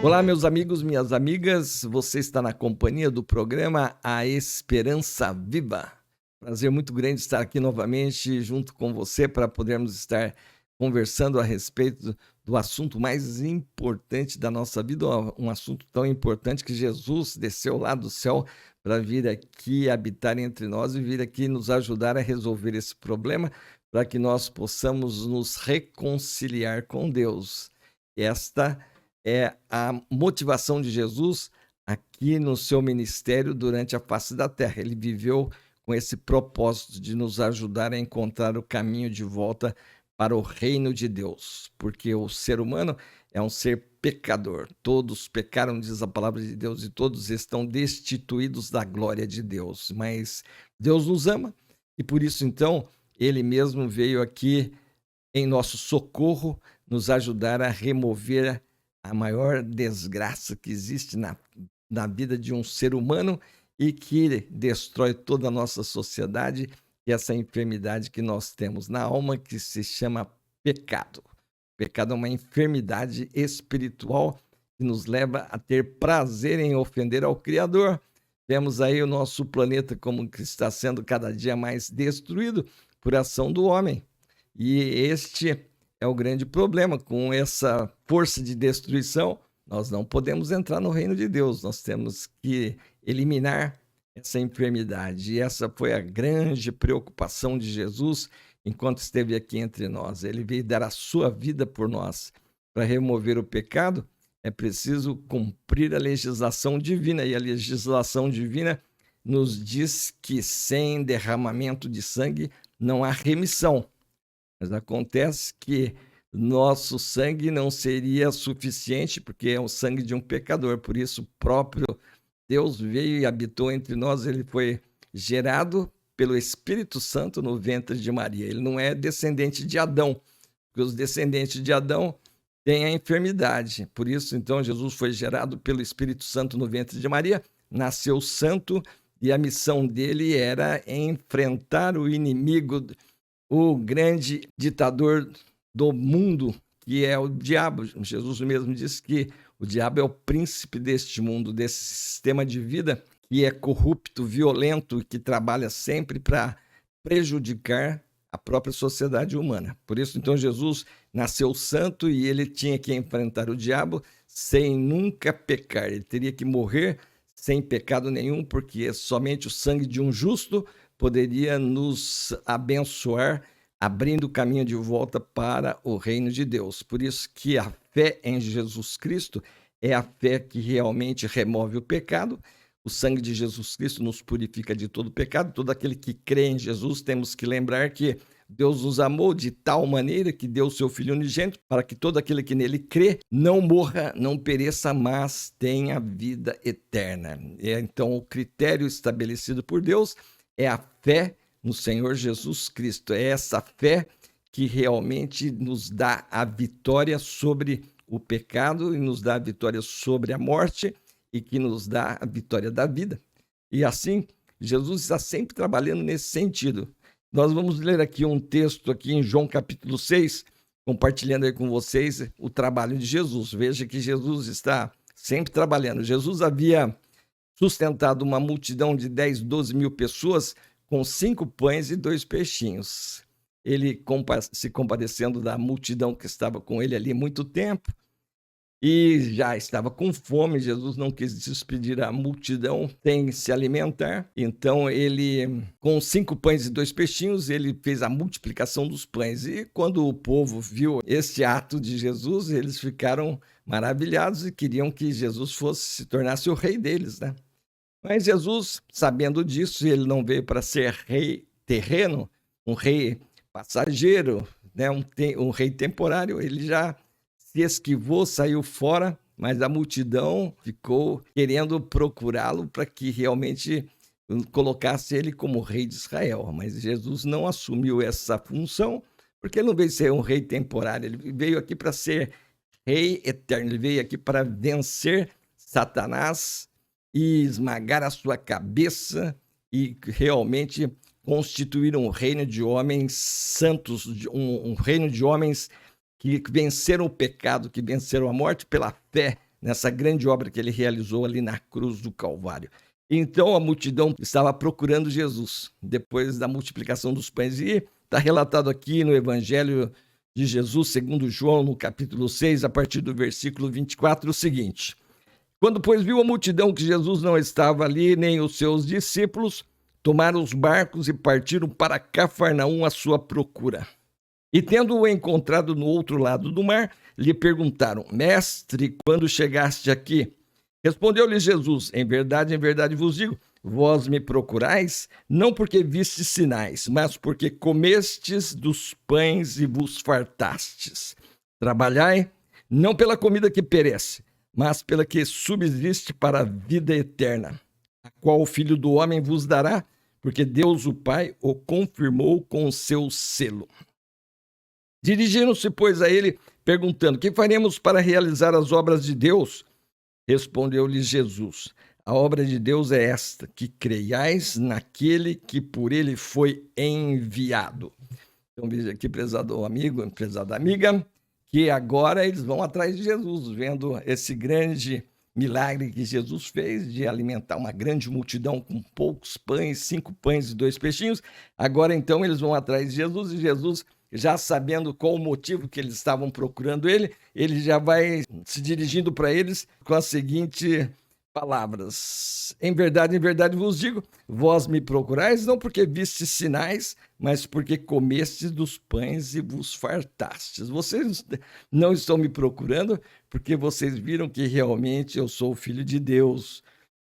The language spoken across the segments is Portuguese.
Olá, meus amigos, minhas amigas, você está na companhia do programa A Esperança Viva. Prazer muito grande estar aqui novamente junto com você para podermos estar conversando a respeito do assunto mais importante da nossa vida, um assunto tão importante que Jesus desceu lá do céu para vir aqui habitar entre nós e vir aqui nos ajudar a resolver esse problema para que nós possamos nos reconciliar com Deus. Esta é a motivação de Jesus aqui no seu ministério durante a face da terra. Ele viveu com esse propósito de nos ajudar a encontrar o caminho de volta para o reino de Deus, porque o ser humano é um ser pecador. Todos pecaram, diz a palavra de Deus, e todos estão destituídos da glória de Deus. Mas Deus nos ama e por isso, então, ele mesmo veio aqui em nosso socorro nos ajudar a remover a maior desgraça que existe na vida de um ser humano e que destrói toda a nossa sociedade, e essa enfermidade que nós temos na alma, que se chama pecado. O pecado é uma enfermidade espiritual que nos leva a ter prazer em ofender ao Criador. Vemos aí o nosso planeta como que está sendo cada dia mais destruído por ação do homem. E este é o grande problema. Com essa força de destruição, nós não podemos entrar no reino de Deus. Nós temos que eliminar essa enfermidade. E essa foi a grande preocupação de Jesus enquanto esteve aqui entre nós. Ele veio dar a sua vida por nós. Para remover o pecado, é preciso cumprir a legislação divina. E a legislação divina nos diz que sem derramamento de sangue não há remissão. Mas acontece que nosso sangue não seria suficiente, porque é o sangue de um pecador. Por isso, o próprio Deus veio e habitou entre nós. Ele foi gerado pelo Espírito Santo no ventre de Maria. Ele não é descendente de Adão, porque os descendentes de Adão têm a enfermidade. Por isso, então, Jesus foi gerado pelo Espírito Santo no ventre de Maria, nasceu santo, e a missão dele era enfrentar o inimigo, o grande ditador do mundo, que é o diabo. Jesus mesmo disse que o diabo é o príncipe deste mundo, desse sistema de vida que é corrupto, violento, que trabalha sempre para prejudicar a própria sociedade humana. Por isso, então, Jesus nasceu santo e ele tinha que enfrentar o diabo sem nunca pecar. Ele teria que morrer sem pecado nenhum, porque somente o sangue de um justo poderia nos abençoar, abrindo o caminho de volta para o reino de Deus. Por isso que a fé em Jesus Cristo é a fé que realmente remove o pecado. O sangue de Jesus Cristo nos purifica de todo pecado. Todo aquele que crê em Jesus, temos que lembrar que Deus nos amou de tal maneira que deu o seu Filho unigênito, para que todo aquele que nele crê não morra, não pereça, mas tenha vida eterna. Então, o critério estabelecido por Deus é a fé no Senhor Jesus Cristo. É essa fé que realmente nos dá a vitória sobre o pecado e nos dá a vitória sobre a morte e que nos dá a vitória da vida. E assim, Jesus está sempre trabalhando nesse sentido. Nós vamos ler aqui um texto aqui em João capítulo 6, compartilhando aí com vocês o trabalho de Jesus. Veja que Jesus está sempre trabalhando. Jesus havia sustentado uma multidão de 10, 12 mil pessoas com 5 pães e 2 peixinhos. Ele se compadecendo da multidão que estava com ele ali há muito tempo e já estava com fome. Jesus não quis despedir a multidão sem se alimentar. Então ele, com 5 pães e 2 peixinhos, ele fez a multiplicação dos pães. E quando o povo viu esse ato de Jesus, eles ficaram maravilhados e queriam que Jesus se tornasse o rei deles, né? Mas Jesus, sabendo disso, ele não veio para ser rei terreno, um rei passageiro, né? um rei temporário. Ele já se esquivou, saiu fora, mas a multidão ficou querendo procurá-lo para que realmente colocasse ele como rei de Israel. Mas Jesus não assumiu essa função, porque ele não veio ser um rei temporário, ele veio aqui para ser rei eterno, ele veio aqui para vencer Satanás e esmagar a sua cabeça e realmente constituir um reino de homens santos, um reino de homens que venceram o pecado, que venceram a morte pela fé nessa grande obra que ele realizou ali na cruz do Calvário. Então a multidão estava procurando Jesus, depois da multiplicação dos pães. E está relatado aqui no Evangelho de Jesus, segundo João, no capítulo 6, a partir do versículo 24, o seguinte: quando, pois, viu a multidão que Jesus não estava ali, nem os seus discípulos, tomaram os barcos e partiram para Cafarnaum à sua procura. E tendo-o encontrado no outro lado do mar, lhe perguntaram: Mestre, quando chegaste aqui? Respondeu-lhe Jesus: em verdade vos digo, vós me procurais, não porque vistes sinais, mas porque comestes dos pães e vos fartastes. Trabalhai, não pela comida que perece, mas pela que subsiste para a vida eterna, a qual o Filho do Homem vos dará, porque Deus o Pai o confirmou com o seu selo. Dirigiram-se, pois, a ele, perguntando: que faremos para realizar as obras de Deus? Respondeu-lhe Jesus: a obra de Deus é esta, que creiais naquele que por ele foi enviado. Então veja aqui, prezado amigo, prezada amiga, que agora eles vão atrás de Jesus, vendo esse grande milagre que Jesus fez de alimentar uma grande multidão com poucos pães, 5 pães e 2 peixinhos. Agora então eles vão atrás de Jesus e Jesus, já sabendo qual o motivo que eles estavam procurando ele já vai se dirigindo para eles com as seguintes palavras: em verdade vos digo, vós me procurais não porque vistes sinais, mas porque comestes dos pães e vos fartastes. Vocês não estão me procurando porque vocês viram que realmente eu sou o Filho de Deus,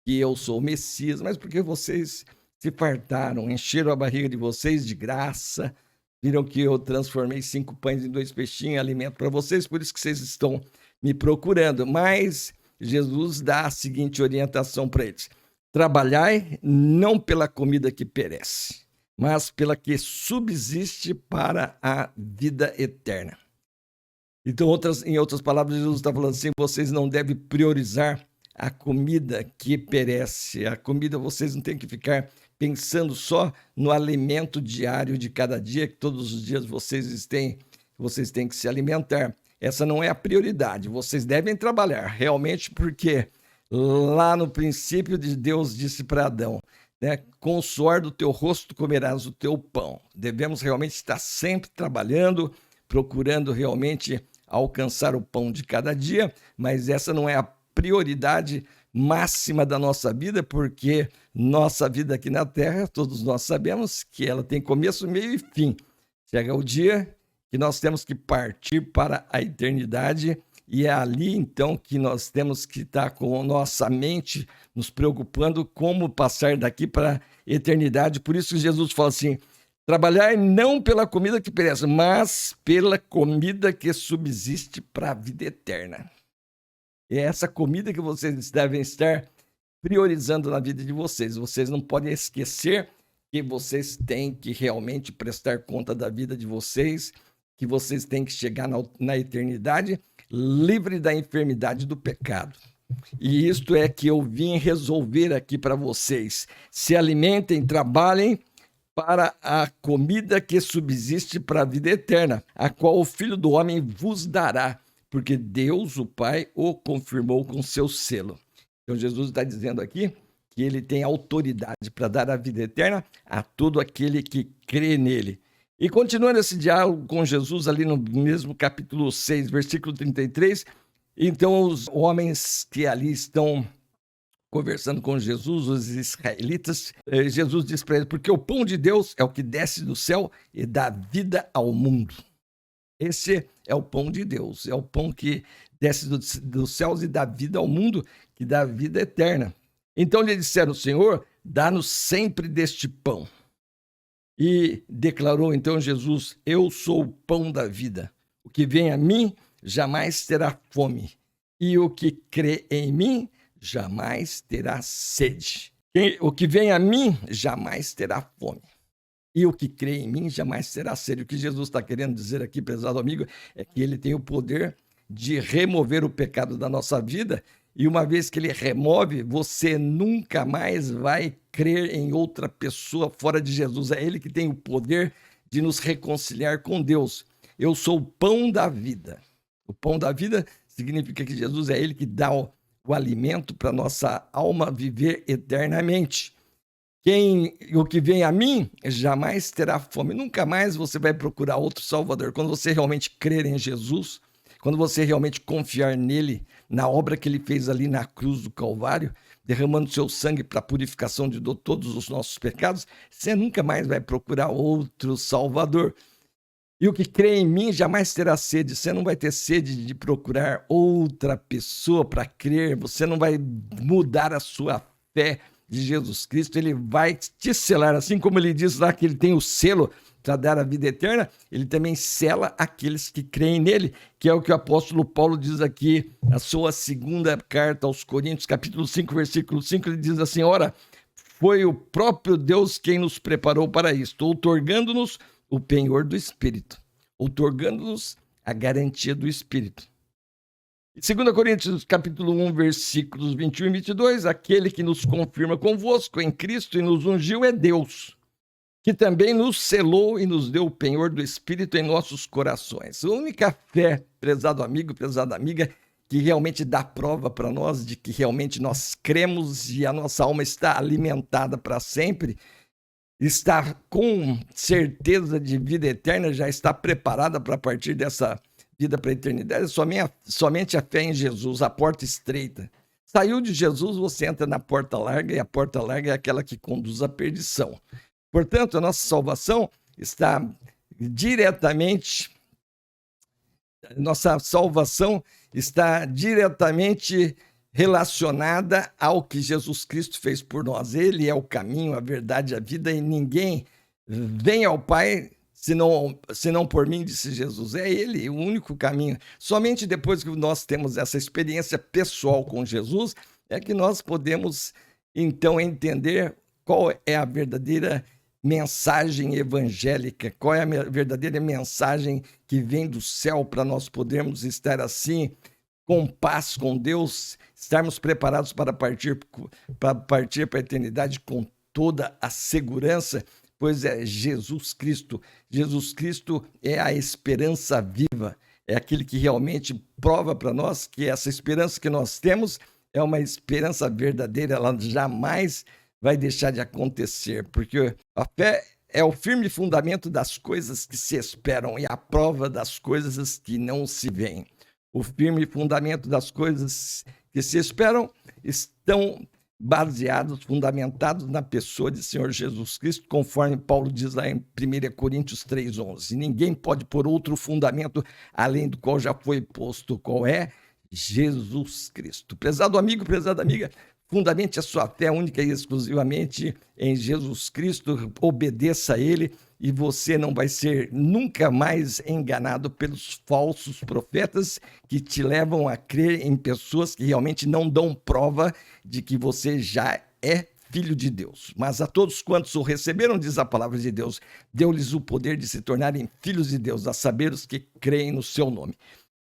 que eu sou o Messias, mas porque vocês se fartaram, encheram a barriga de vocês de graça, viram que eu transformei 5 pães em 2 peixinhos, alimento para vocês, por isso que vocês estão me procurando. Mas Jesus dá a seguinte orientação para eles: trabalhai não pela comida que perece, mas pela que subsiste para a vida eterna. Então, em outras palavras, Jesus está falando assim: vocês não devem priorizar a comida que perece. A comida, vocês não têm que ficar pensando só no alimento diário de cada dia, que todos os dias vocês têm que se alimentar. Essa não é a prioridade. Vocês devem trabalhar realmente, porque lá no princípio Deus disse para Adão, né, com o suor do teu rosto comerás o teu pão. Devemos realmente estar sempre trabalhando, procurando realmente alcançar o pão de cada dia, mas essa não é a prioridade máxima da nossa vida, porque nossa vida aqui na Terra, todos nós sabemos que ela tem começo, meio e fim. Chega o dia que nós temos que partir para a eternidade, e é ali então que nós temos que estar com nossa mente nos preocupando como passar daqui para a eternidade. Por isso que Jesus fala assim: trabalhar não pela comida que perece, mas pela comida que subsiste para a vida eterna. É essa comida que vocês devem estar priorizando na vida de vocês. Vocês não podem esquecer que vocês têm que realmente prestar conta da vida de vocês, que vocês têm que chegar na eternidade livre da enfermidade do pecado. E isto é que eu vim resolver aqui para vocês. Se alimentem, trabalhem para a comida que subsiste para a vida eterna, a qual o Filho do Homem vos dará, porque Deus, o Pai, o confirmou com seu selo. Então Jesus está dizendo aqui que ele tem autoridade para dar a vida eterna a todo aquele que crê nele. E continuando esse diálogo com Jesus ali no mesmo capítulo 6, versículo 33, então os homens que ali estão conversando com Jesus, os israelitas, Jesus diz para eles: porque o pão de Deus é o que desce do céu e dá vida ao mundo. Esse é o pão de Deus, é o pão que desce dos céus e dá vida ao mundo, que dá vida eterna. Então lhe disseram: Senhor, dá-nos sempre deste pão. E declarou então Jesus: eu sou o pão da vida. O que vem a mim jamais terá fome, e o que crê em mim jamais terá sede. O que vem a mim jamais terá fome, e o que crê em mim jamais terá sede. O que Jesus está querendo dizer aqui, prezado amigo, é que ele tem o poder de remover o pecado da nossa vida, e uma vez que ele remove, você nunca mais vai crer em outra pessoa fora de Jesus. É ele que tem o poder de nos reconciliar com Deus. Eu sou o pão da vida. O pão da vida significa que Jesus é ele que dá o alimento para nossa alma viver eternamente. O que vem a mim jamais terá fome. Nunca mais você vai procurar outro Salvador. Quando você realmente crer em Jesus, quando você realmente confiar nele, na obra que ele fez ali na cruz do Calvário, derramando seu sangue para a purificação de todos os nossos pecados, você nunca mais vai procurar outro Salvador. E o que crê em mim jamais terá sede. Você não vai ter sede de procurar outra pessoa para crer. Você não vai mudar a sua fé de Jesus Cristo. Ele vai te selar. Assim como ele diz lá que ele tem o selo para dar a vida eterna, ele também sela aqueles que creem nele, que é o que o apóstolo Paulo diz aqui na sua segunda carta aos Coríntios, capítulo 5, versículo 5, ele diz assim: ora, foi o próprio Deus quem nos preparou para isto, outorgando-nos o penhor do Espírito, outorgando-nos a garantia do Espírito. Em 2 Coríntios, capítulo 1, versículos 21 e 22, aquele que nos confirma convosco em Cristo e nos ungiu é Deus, que também nos selou e nos deu o penhor do Espírito em nossos corações. A única fé, prezado amigo, prezada amiga, que realmente dá prova para nós de que realmente nós cremos e a nossa alma está alimentada para sempre, está com certeza de vida eterna, já está preparada para partir dessa vida para a eternidade, somente a fé em Jesus, a porta estreita. Saiu de Jesus, você entra na porta larga, e a porta larga é aquela que conduz à perdição. Portanto, a nossa salvação está diretamente relacionada ao que Jesus Cristo fez por nós. Ele é o caminho, a verdade, a vida, e ninguém vem ao Pai senão por mim, disse Jesus. É ele o único caminho. Somente depois que nós temos essa experiência pessoal com Jesus, é que nós podemos, então, entender qual é a verdadeira mensagem evangélica, qual é a verdadeira mensagem que vem do céu para nós podermos estar assim, com paz com Deus, estarmos preparados para partir para a eternidade com toda a segurança, pois é Jesus Cristo. Jesus Cristo é a esperança viva, é aquele que realmente prova para nós que essa esperança que nós temos é uma esperança verdadeira, ela jamais vai deixar de acontecer, porque a fé é o firme fundamento das coisas que se esperam e a prova das coisas que não se veem. O firme fundamento das coisas que se esperam estão baseados, fundamentados na pessoa de Senhor Jesus Cristo, conforme Paulo diz lá em 1 Coríntios 3,11. Ninguém pode pôr outro fundamento além do qual já foi posto, qual é Jesus Cristo. Prezado amigo, prezada amiga, fundamente a sua fé única e exclusivamente em Jesus Cristo, obedeça a Ele e você não vai ser nunca mais enganado pelos falsos profetas que te levam a crer em pessoas que realmente não dão prova de que você já é filho de Deus. Mas a todos quantos o receberam, diz a palavra de Deus, deu-lhes o poder de se tornarem filhos de Deus, a saber os que creem no seu nome.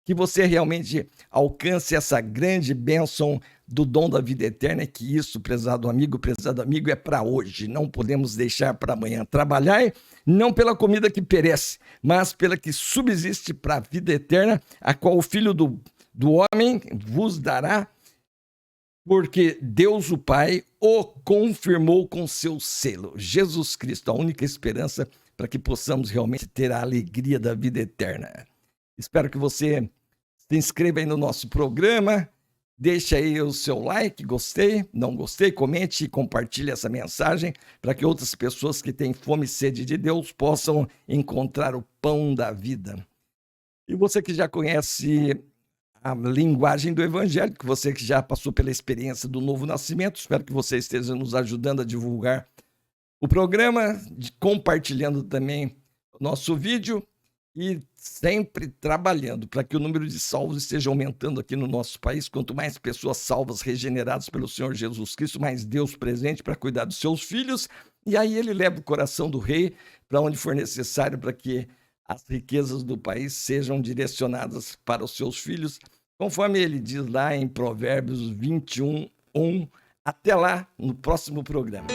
Que você realmente alcance essa grande bênção do dom da vida eterna, que isso, prezado amigo, é para hoje. Não podemos deixar para amanhã. Trabalhar não pela comida que perece, mas pela que subsiste para a vida eterna, a qual o Filho do homem vos dará, porque Deus o Pai o confirmou com seu selo. Jesus Cristo, a única esperança para que possamos realmente ter a alegria da vida eterna. Espero que você se inscreva aí no nosso programa, deixe aí o seu like, gostei, não gostei, comente e compartilhe essa mensagem para que outras pessoas que têm fome e sede de Deus possam encontrar o pão da vida. E você que já conhece a linguagem do Evangelho, que você que já passou pela experiência do novo nascimento, espero que você esteja nos ajudando a divulgar o programa, compartilhando também o nosso vídeo, e sempre trabalhando para que o número de salvos esteja aumentando aqui no nosso país. Quanto mais pessoas salvas, regeneradas pelo Senhor Jesus Cristo, mais Deus presente para cuidar dos seus filhos, e aí ele leva o coração do rei para onde for necessário para que as riquezas do país sejam direcionadas para os seus filhos, conforme ele diz lá em Provérbios 21:1. Até lá, no próximo programa.